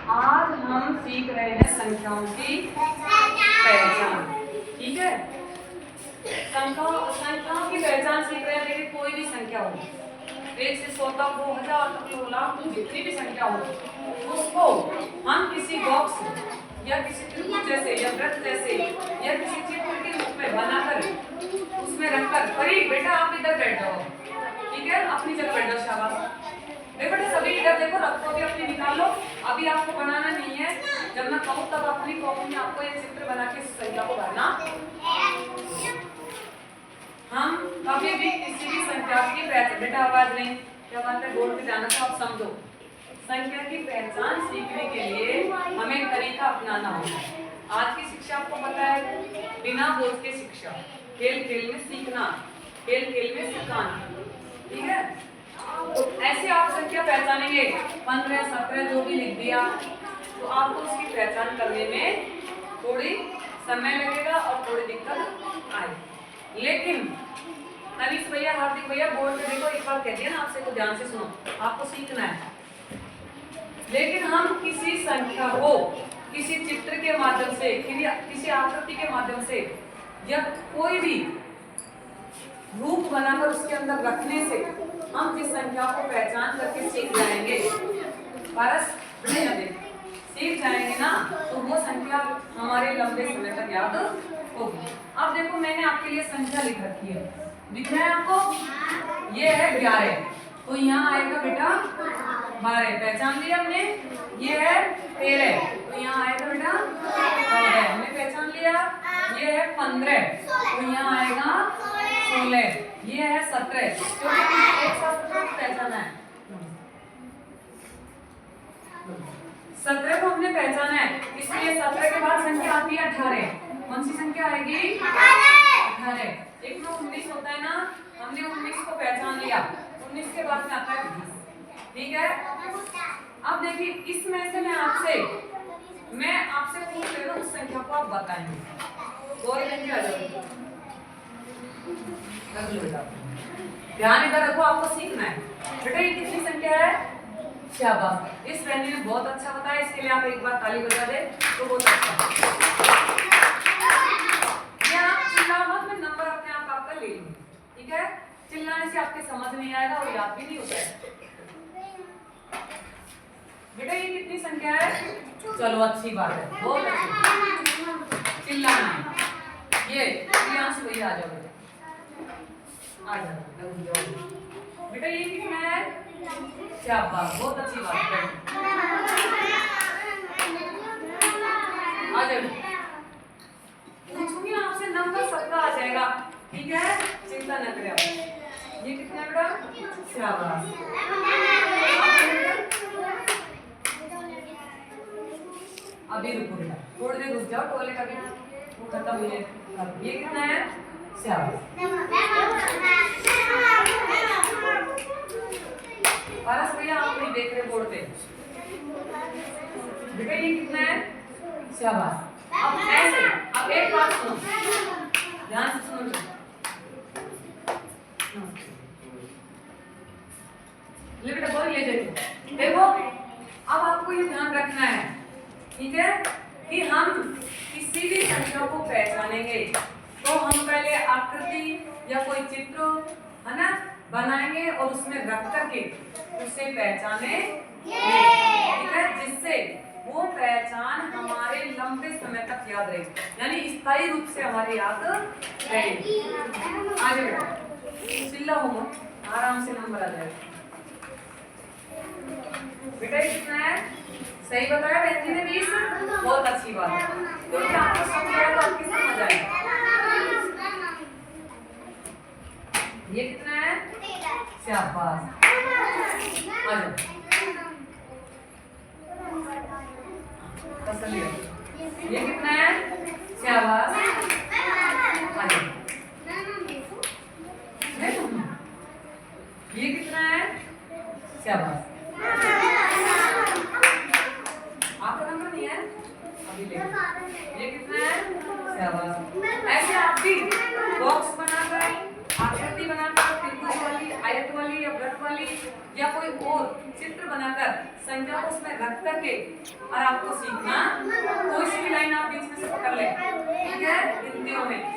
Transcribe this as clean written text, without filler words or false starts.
आज हम सीख रहे हैं संख्याओं की पहचान। ठीक है, संख्याओं की पहचान सीख रहे हैं। देखिए कोई भी संख्या हो, 1 से 100 तक हो, 1000 तक हो, लाख, जितनी भी संख्या हो, उसको हम किसी बॉक्स या किसी त्रिभुज जैसे या वृत्त जैसे या किसी चित्र के रूप में बनाकर उसमें रखकर, परी बेटा आप इधर बैठ जाओ, ठीक है, अपनी जगह बैठ जाओ, शाबाश। देखो बेटा सभी इधर देखो, रखो भी अपनी निकाल लो। अभी आपको बनाना नहीं है, जब मैं कहूँ तब अपनी कॉपी में आपको ये चित्र बना के इस संख्या को भरना। हम कभी भी किसी भी संख्या की पहचान, बेटा आवाज नहीं, क्या बात है, बोर्ड पे जाना तो आप समझो। संख्या की पहचान सीखने के लिए हमें तरीका अपनाना होगा। आज की शिक्षा आपको पता है, बिना बोझ के शिक्षा, खेल खेल में सीखना, खेल खेल में सिखाना, ठीक है। तो ऐसे आप संख्या पहचानेंगे, 15, 17 जो भी लिख दिया, तो आपको उसकी पहचान करने में थोड़ी समय लगेगा और थोड़ी दिक्कत आएगी। लेकिन नवीश भैया, हार्दिक भैया, बोर्ड पे देखो, एक बार कह दिया ना आपसे, तो ध्यान से सुनो, आपको सीखना है। लेकिन हम किसी संख्या को किसी चित्र के माध्यम से, किसी आकृति के माध्यम से या कोई भी रूप बनाकर उसके अंदर रखने से हम जिस संख्या को पहचान करके सीख जाएंगे, पारस सीख जाएंगे ना, तो वो संख्या हमारे लंबे समय तक याद होगी। अब देखो मैंने आपके लिए संख्या लिख रखी है, दिख रहा है आपको, ये है 11, तो यहाँ आएगा बेटा 12, पहचान लिया हमने। ये है 13, तो यहाँ आएगा बेटा 14, हमने पहचान लिया। ये है 15, तो यहाँ आएगा 16, ये है 17, क्योंकि एक साथ पहचाना है। 17 को हमने पहचाना है, इसलिए 17 के बाद संख्या आती है 18। कौन सी संख्या आएगी? 18। एक में 19 होता है ना, हमने 19 को पहचान लिया, 19 के बाद में आता है 20, ठीक है। अब देखिए इसमें से मैं आपसे पूछ रही हूँ, उस संख्या को आप बताएंगे। और आ जाओ, ध्यान इधर रखो, आपको सीखना है। बेटा ये कितनी संख्या है? शाबाश, इस फ्रेंड ने बहुत अच्छा बताया, इसके लिए आप एक बार ताली बजा दे तो बहुत अच्छा। ये आप चिल्लाओ मत, मैं नंबर अपने आप आपका ले लूंगी, ठीक है। चिल्लाने से आपके समझ नहीं आएगा और याद भी नहीं होता है। बेटा ये कितनी संख्या है? चलो अच्छी बात है, बहुत अच्छी, चिल्लाना है। ये प्रियांश भैया आ जाओ, आ जाओ बेटा, ये कितना है? शाबाश, बहुत अच्छी बात है, आ जाओ। पूछूंगी आपसे, नंबर सबका आ जाएगा, ठीक है, चिंता न करें आप। ये कितना है बेटा? शाबाश। अभी रुको बेटा, थोड़ी देर रुक जाओ, टॉयलेट अभी वो खत्म हुई है। ये कितना है? शाबाश। पारस भैया आप नहीं देख रहे बोर्ड पे, बेटा ये कितना है? शाबाश। अब ऐसे, अब एक बात सुनो, ध्यान से सुनो, ले बेटा बोल, ले देखो, देखो अब आपको ये ध्यान रखना है, ठीक है, कि हम किसी भी संख्या को पहचानेंगे तो हम पहले आकृति या कोई चित्र, है ना, बनाएंगे और उसमें रख करके उसे पहचाने, ठीक है, जिससे वो पहचान हमारे लंबे समय तक याद रहे, यानी स्थायी रूप से हमारे याद रहेगी। आगे बेटा, चिल्ला हो, आराम से नंबर आ जाएगा। बेटा कितना है? सही बताया बहन जी ने, 20, बहुत अच्छी बात है, क्योंकि आपको समझ आया तो आपकी समझ आएगा। ये कितना है? शाबाश, आ जाओ, ये कितना है? शाबाश, आ जाओ। ये कितना है? शाबाश। आपका नंबर नहीं है, अभी ले। ये कितना है? शाबाश। ऐसे आप भी बॉक्स बनाकर, आकृति बनाकर, त्रिभुज वाली, आयत वाली या वृत्त वाली वाली या कोई और चित्र बनाकर संख्या को उसमें रख करके और आपको सीखना, कोई सी भी लाइन आप बीच में से पकड़ ले, ठीक है, गिनतियों में